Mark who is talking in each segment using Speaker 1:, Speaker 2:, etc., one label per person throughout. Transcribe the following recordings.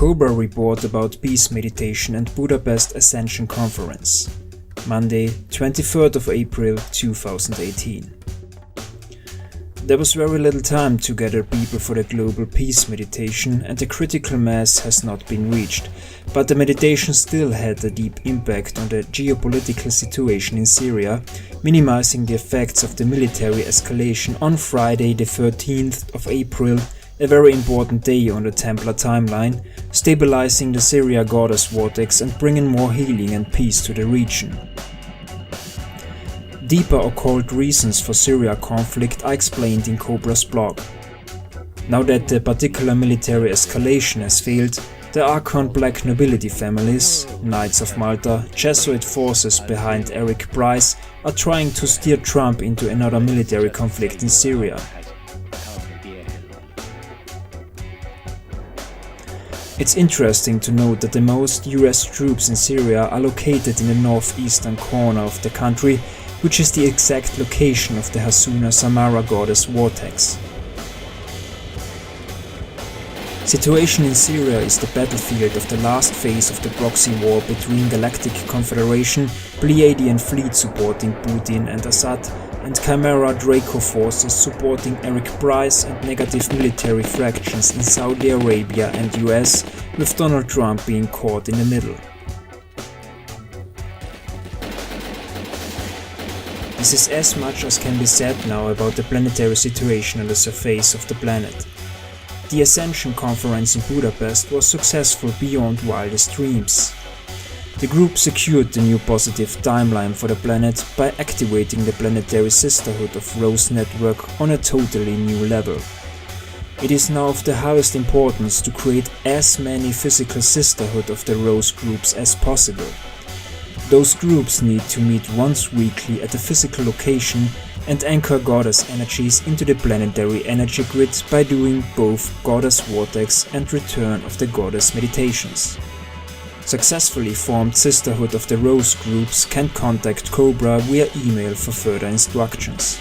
Speaker 1: COBRA report about peace meditation and Budapest Ascension conference. Monday, 23rd of April 2018. There was very little time to gather people for the global peace meditation and the critical mass has not been reached, but the meditation still had a deep impact on the geopolitical situation in Syria, minimizing the effects of the military escalation on Friday the 13th of April, a very important day on the Templar timeline, stabilizing the Syria goddess vortex and bringing more healing and peace to the region. Deeper occult reasons for Syria conflict are explained in Cobra's blog. Now that the particular military escalation has failed, the Archon Black nobility families, Knights of Malta, Jesuit forces behind Eric Price are trying to steer Trump into another military conflict in Syria. It's interesting to note that the most US troops in Syria are located in the northeastern corner of the country, which is the exact location of the Hasuna Samara goddess vortex. Situation in Syria is the battlefield of the last phase of the proxy war between Galactic Confederation, Pleiadian fleet supporting Putin and Assad, and Chimera Draco forces supporting Eric Price and negative military fractions in Saudi Arabia and US, with Donald Trump being caught in the middle. This is as much as can be said now about the planetary situation on the surface of the planet. The Ascension conference in Budapest was successful beyond wildest dreams. The group secured the new positive timeline for the planet by activating the planetary sisterhood of Rose network on a totally new level. It is now of the highest importance to create as many physical sisterhood of the Rose groups as possible. Those groups need to meet once weekly at a physical location and anchor goddess energies into the planetary energy grid by doing both goddess vortex and return of the goddess meditations. Successfully formed Sisterhood of the Rose groups can contact COBRA via email for further instructions.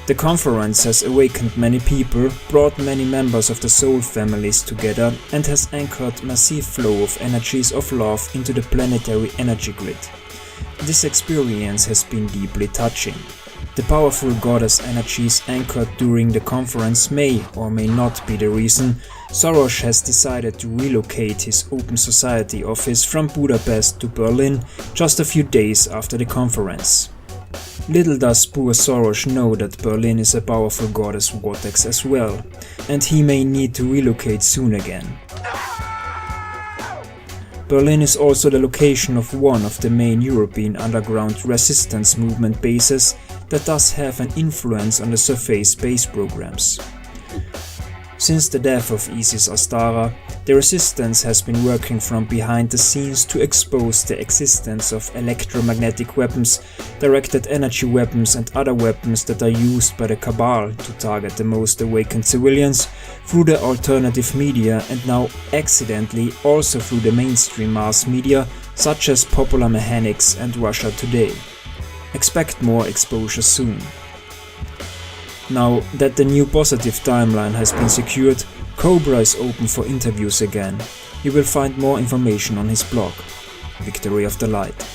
Speaker 1: The conference has awakened many people, brought many members of the soul families together and has anchored massive flow of energies of love into the planetary energy grid. This experience has been deeply touching. The powerful goddess energies anchored during the conference may or may not be the reason Soros has decided to relocate his Open Society office from Budapest to Berlin just a few days after the conference. Little does poor Soros know that Berlin is a powerful goddess vortex as well, and he may need to relocate soon again. Berlin is also the location of one of the main European underground resistance movement bases that does have an influence on the surface base programs. Since the death of Isis Astara, the resistance has been working from behind the scenes to expose the existence of electromagnetic weapons, directed energy weapons and other weapons that are used by the Cabal to target the most awakened civilians through the alternative media and now accidentally also through the mainstream mass media such as Popular Mechanics and Russia Today. Expect more exposure soon. Now that the new positive timeline has been secured, COBRA is open for interviews again. You will find more information on his blog, Victory of the Light.